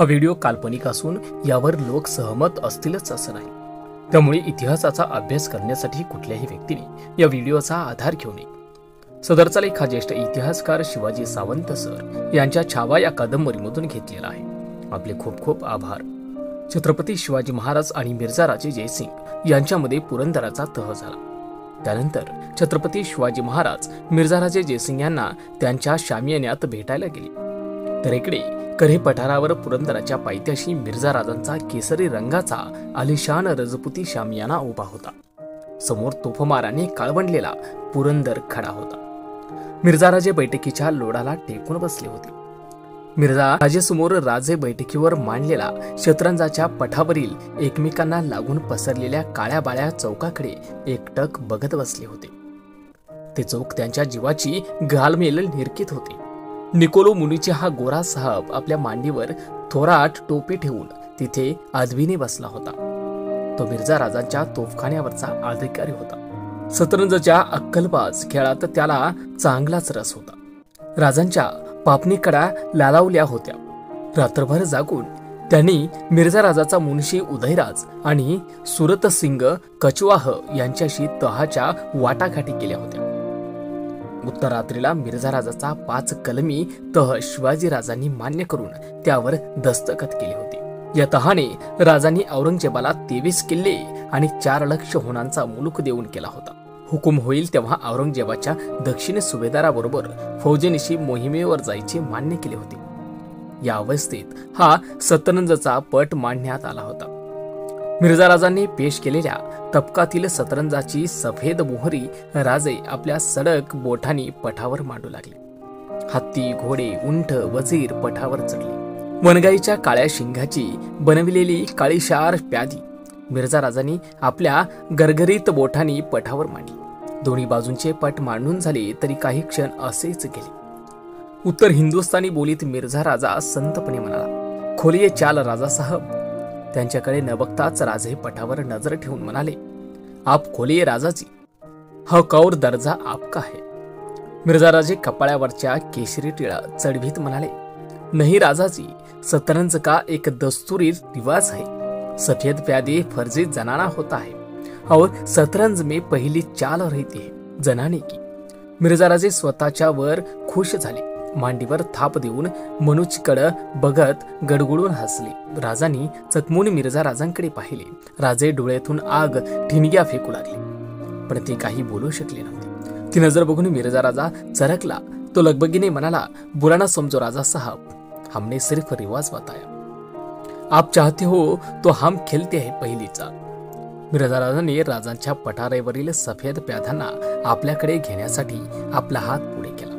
हा व्हिडिओ काल्पनिक असून यावर लोक सहमत असतीलच असं नाही। त्यामुळे इतिहासाचा अभ्यास करण्यासाठी कुठल्याही व्यक्तीने या व्हिडिओचा आधार घेऊ नये। सदरचा लेख हा ज्येष्ठ इतिहासकार शिवाजी सावंत सर यांच्या छावा या कादंबरीमधून घेतलेला आहे। आपले खूप खूप आभार। छत्रपती शिवाजी महाराज आणि मिर्झा राजे जयसिंग यांच्यामध्ये पुरंदराचा तह झाला। त्यानंतर छत्रपती शिवाजी महाराज मिर्झा राजे जयसिंग यांना त्यांच्या शामियान्यात भेटायला गेले। तर इकडे कऱ्हे पठारावर पुरंदराच्या पायथ्याशी मिर्झा राजांचा केसरी रंगाचा आलिशान रजपुती शामियाना उभा होता। समोर तोफमाराने काळवंडलेला पुरंदर खडा होता। मिर्झा राजे बैठकीच्या लोडाला टेकून बसले होते। मिर्झा राजेसमोर राजे बैठकीवर मांडलेला शतरंजाच्या पठावरील एकमेकांना लागून पसरलेल्या काळ्या बाळ्या चौकाकडे एकटक बघत बसले होते। ते चौक त्यांच्या जीवाची घालमेल निरखित होते। निकोलो मुनीचे हा गोरा साहब आपल्या मांडीवर थोराट टोपी ठेवून तिथे आदवीने बसला होता। तो मिर्झा राजांच्या तोफखान्यावरचा अधिकारी होता। शतरंजच्या अक्कलबाज खेळात त्याला चांगलाच रस होता। राजांच्या पापणीकडा लालावल्या होत्या। रात्रभर जागून त्यांनी मिर्झा राजाचा मुन्शी उदयराज आणि सुरतसिंग कचवाह यांच्याशी तहाच्या वाटाघाटी केल्या होत्या। उत्तरात्रीला मिर्झा राजाचा 5 कलमी तह शिवाजी राजांनी मान्य करून त्यावर दस्तखत केली होती। या तहाने राजांनी औरंगजेबाला 23 किल्ले आणि 4 लाख होणांचा मुलूक देऊन केला होता। हुकूम होईल तेव्हा औरंगजेबाच्या दक्षिण सुभेदाराबरोबर फौजेनिशी मोहिमेवर जायचे मान्य केले होते। या अवस्थेत हा शतरंजचा पट मांडण्यात आला होता। मिर्झा राजांनी पेश केलेल्या तबकातील शतरंजाची सफेद मोहरी राजे आपल्या सडक बोटांनी पठावर मांडू लागले। हत्ती, घोडे, उंट, वजीर पठावर चढले। वनगाईच्या काळ्या शिंगाची बनविलेली काळीशार प्यादी मिर्झा राजांनी आपल्या गरगरीत बोटांनी पठावर मांडली। दोन्ही बाजूंचे पट मांडून झाले तरी काही क्षण असेच गेले। उत्तर हिंदुस्थानी बोलीत मिर्झा राजा संतपणे म्हणाला, खोलिये चाल राजा साहब। त्यांच्याकडे न बघताच राजे पठावर नजर ठेवून म्हणाले, आप खोलिये राजाजी, हा कौर दर्जा आपका है। मिर्झा राजे कपाळावरच्या केशरी टिळा चढवीत म्हणाले, नहीं राजाजी, शतरंज का एक दस्तूरी रिवाज है। सफेद प्यादे फर्जी जनाना होता है और शतरंज में पहली चाल रहती है जनाने की। मिर्झा राजे स्वतःच्या वर खुश झाले। मांडीवर थाप देऊन मनुजकडे बघत गडगडून हसले। राजांनी चकमून मिर्झा राजांकडे पाहिले। राजे डोळ्यातून आग ठिणग्या फेकू लागले, पण ते काही बोलू शकले नव्हते। ती नजर बघून मिर्झा राजा चरकला। तो लगबगीने म्हणाला, बुरा ना समजो राजा साहब, हमने सिर्फ रिवाज बताया। आप चाहते हो तो हम खेलते हैं पहली चाल। मिर्झा राजांनी राजांच्या पठारावरील सफेद प्याद्यांना आपल्याकडे घेण्यासाठी आपला हात पुढे केला।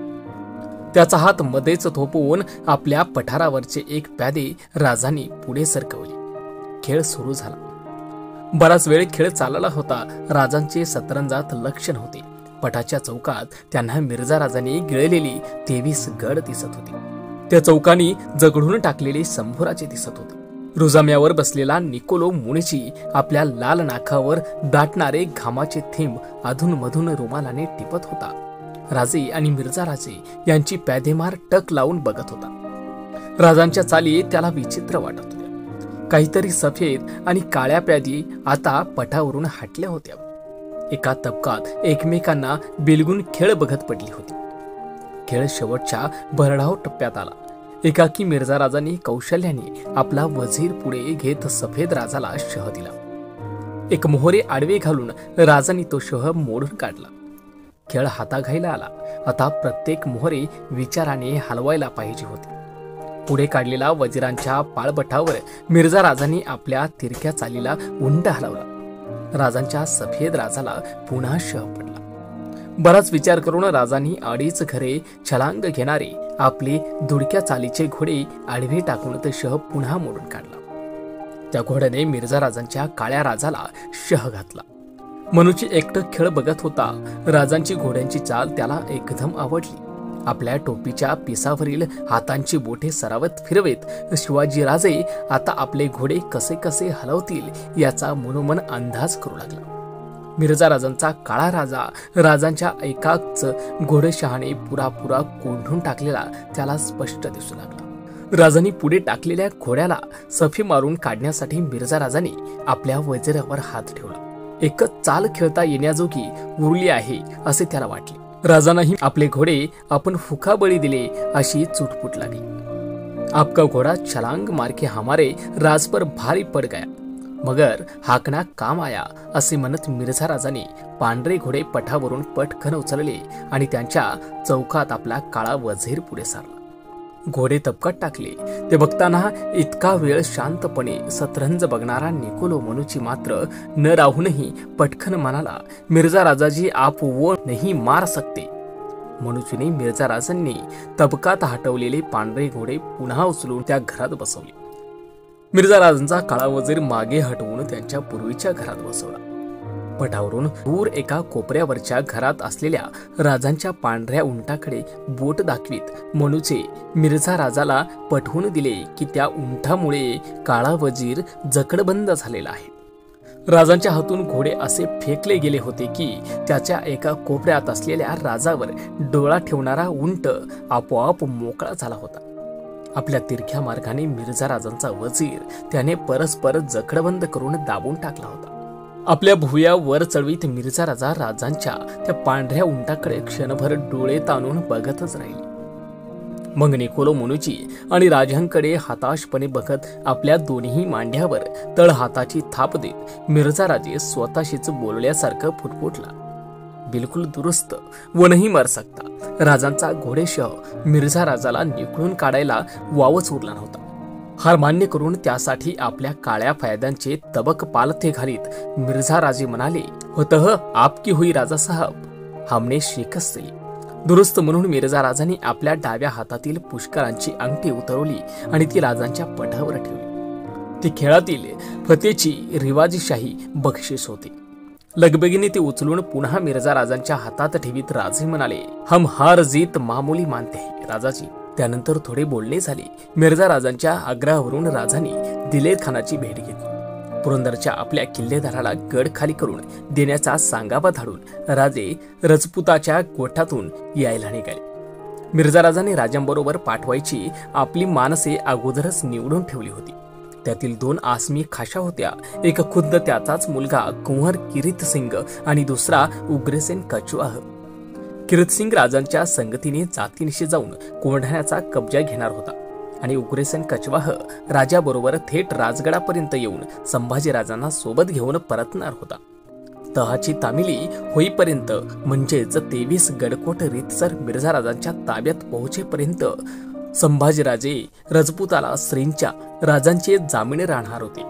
त्याचा हात मध्येच थोपवून आपल्या पठारावरचे एक प्यादे राजांनी पुढे सरकवले। खेळ सुरू झाला। बराच वेळ खेळ चालला होता। राजांचे शतरंजात लक्ष नव्हते। पठाच्या चौकात त्यांना मिर्झा राजांनी गिळलेली 23 गड दिसत होते। त्या चौकानी जगडून टाकलेले संभोराचे दिसत होते। रुजाम्यावर बसलेला निकोलो मुनीची आपल्या लाल नाकावर दाटणारे घामाचे थेंब अधूनमधून रुमालाने टिपत होता। राजे आणि मिर्झा राजे यांची प्यादेमार टक लावून बघत होता। राजांच्या चाली त्याला विचित्र वाटत होत्या। काहीतरी सफेद आणि काळ्या प्यादी आता पठावरून हटल्या होत्या। एका तबकात एकमेकांना बिलगून खेळ बघत पडली होती। खेळ शेवटच्या भरडाव टप्प्यात आला। एकाकी मिर्झा राजांनी कौशल्याने आपला वजीर पुढे घेत सफेद राजाला शह दिला। एक मोहरे आडवे घालून राजांनी तो शह मोडून काढला। खेळ हाताघाईला आला। आता प्रत्येक मोहरे विचाराने हलवायला पाहिजे होते। पुढे काढलेला वजीरांच्या पाळबटावर मिर्झा राजांनी आपल्या तिरक्या चालीला उंट हलवला। राजांच्या सफेद राजाला पुन्हा शह पडला। बराच विचार करून राजांनी 2.5 घरे छलांग घेणारे आपले दुडक्या चालीचे घोडे आडवे टाकून ते शह पुन्हा मोडून काढला। त्या घोड्याने मिर्झा राजांच्या काळ्या राजाला शह घातला। मनुची एकटक खेळ बघत होता। राजांची घोड्यांची चाल त्याला एकदम आवडली। आपल्या टोपीच्या पिसावरील हातांची बोटे सरावत फिरवत शिवाजी राजे आता आपले घोडे कसे कसे हलवतील याचा मनोमन अंदाज करू लागला। मिर्झा राजांचा काळा राजा राजांच्या एकाच घोडशहाने पुरापुरा कोंढून टाकलेला त्याला स्पष्ट दिसू लागला। राजांनी पुढे टाकलेल्या घोड्याला सफी मारून काढण्यासाठी मिर्झा राजांनी आपल्या वजिरावर हात ठेवला. एकच चाल खेळता येण्याजोगी उरली आहे असे त्याला वाटले. राजांनाही आपले घोडे आपण फुकाबळी दिले अशी चुटपुट लागली. आपका घोडा छलांग मारके हमारे राज पर भारी पड गया, मगर हाकना काम आया असे म्हणत मिर्झा राजाने पांढरे घोडे पठावरून पटकन उचलले आणि त्यांच्या चौकात आपला काळा वजीर पुढे सारला. घोडे तबकात टाकले. ते बघताना इतका वेळ शांतपणे सतरंज बघणारा निकोलो मनुची मात्र न राहूनही पटकन म्हणाला, मिर्झा राजाजी आप वो नहीं मार सकते. मनुजीने मिर्झा राजांनी तबकात हटवलेले पांढरे घोडे पुन्हा उचलून त्या घरात बसवले. मिर्झा राजांचा काळा वजीर मागे हटवून त्यांच्या पूर्वीच्या घरात बसवला. पटावरून दूर एका कोपऱ्यावरच्या घरात असलेल्या राजांच्या पांढऱ्या उंटाकडे बोट दाखवीत मनुचे मिर्झा राजाला पटवून दिले की त्या उंटामुळे काळा वजीर जकडबंद झालेला आहे. राजांच्या हातून घोडे असे फेकले गेले होते की त्याच्या एका कोपऱ्यात असलेल्या राजावर डोळा ठेवणारा उंट आपोआप मोकळा झाला होता. आपल्या तिरख्या मार्गाने मिर्झा राजांचा वजीर त्याने परस्पर जखडबंद करून दाबून टाकला होता. आपल्या भुवया वर चढवीत मिर्झा राजा राजांच्या त्या पांढऱ्या उंटाकडे क्षणभर डोळे ताणून बघतच राहिले. मग निकोलो मनुची आणि राजांकडे हताशपणे बघत आपल्या दोन्ही मांड्यावर तळहाताची थाप देत मिर्झा राजे स्वतःशीच बोलल्यासारखं फुटफुटला, बिलकुल दुरुस्त व नाही मर सकता. राजांचा घोडेशह मिर्झा राजाला निखळून काढायला वावच उरला नव्हता. हार मान्य करून त्यासाठी आपल्या काळ्या फायद्यांचे तबक पालथे घालीत मिर्झा राजे म्हणाले, होतह आपकी हुई राजा साहब, हमने शिकस्त दिली. दुरुस्त म्हणून मिर्झा राजांनी आपल्या डाव्या हातातील पुष्करांची अंगठी उतरवली आणि ती राजांच्या पठावर ठेवली. ती खेळातील फतेची रिवाजीशाही बक्षीस होती. लगबगीने ती उचलून पुन्हा मिर्झा राजांच्या हातात ठेवीत राजे म्हणाले, हम हार जीत मामूली मानते हैं राजाजी. त्यानंतर थोडे बोलणे झाले. मिर्झा राजांच्या आग्रहावरून राजांनी दिलेर खानाची भेट घेतली. पुरंदरच्या आपल्या किल्लेदाराला गड खाली करून देण्याचा सांगावा धाडून राजे रजपुताच्या गोठातून यायला निघाले. मिर्झा राजाने राजांबरोबर पाठवायची आपली मानसे अगोदरच निवडून ठेवली होती. त्यातील 2 आसमी खाशा होत्या. एक खुद्द त्याचाच मुलगा कुंवर किरीत सिंग आणि दुसरा उग्रसेन कछवाह. किरीत सिंग राजांच्या संगतीने जातीनिशी जाऊन कोंढाण्याचा कब्जा घेणार होता आणि उग्रसेन कछवाह राजाबरोबर थेट राजगडापर्यंत येऊन संभाजीराजांना सोबत घेऊन परतणार होता. तहाची तामिली होईपर्यंत म्हणजेच 23 गडकोट रीतसर मिर्झा राजांच्या ताब्यात पोहोचेपर्यंत संभाजीराजे रजपुताला श्रींच्या राजांचे जामीन राहणार होते.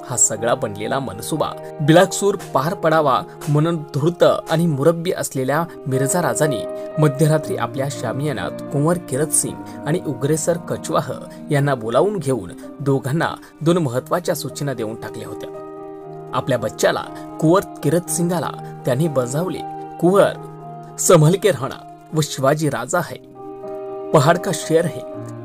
हा सगळा बनलेला मनसुबा बिलाकसूर पार पडावा म्हणून धूर्त आणि मुरब्बी असलेल्या मिर्झा राजांनी मध्यरात्री आपल्या शामियानात कुंवर किरत सिंग आणि उग्रेसर कछवाह यांना बोलावून घेऊन दोघांना 2 महत्वाच्या सूचना देऊन टाकल्या होत्या. आपल्या बच्च्याला कुंवर किरत सिंगाला त्यांनी बजावले, कुंवर संभल के रहना, वो शिवाजी राजा है, पहाड़ का शेर है.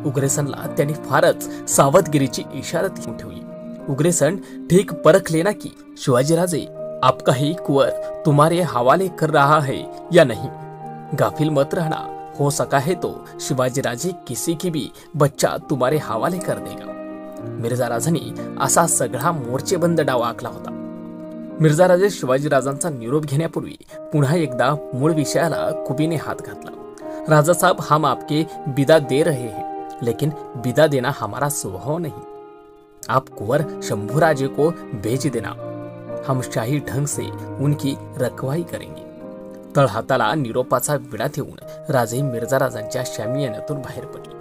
उग्रेसनला त्यांनी फारच सावधगिरीची इशारत घेऊन ठेवली. उग्रेसन ठीक परख लेना कि शिवाजी राजे आपका ही कुंवर तुम्हारे हवाले कर रहा है या नहीं. गाफिल मत रहना, हो सका है तो शिवाजी राजे किसी की भी बच्चा तुम्हारे हवाले कर देगा. मिर्झा राजांनी असा सगळा मोर्चेबंद डाव आखला होता. मिर्झा राजे शिवाजी राजांचा निरोप घेण्यापूर्वी पुन्हा एकदा मूळ विषयाला खुबीने हात घातला. राजा साहब, हम आपके बिदा दे रहे हैं, लेकिन बिदा देना हमारा स्वभाव नहीं. आप कुंवर शंभूराजे को भेज देना, हम शाही ढंग से उनकी रखवाई करेंगे. तळहाताला निरोपाचा विडा ठेवून राजे मिर्झा राजांच्या शामियानातून बाहेर पडले.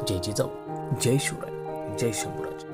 जय जिजाऊ, जय शिवराय, जय शंभूराज.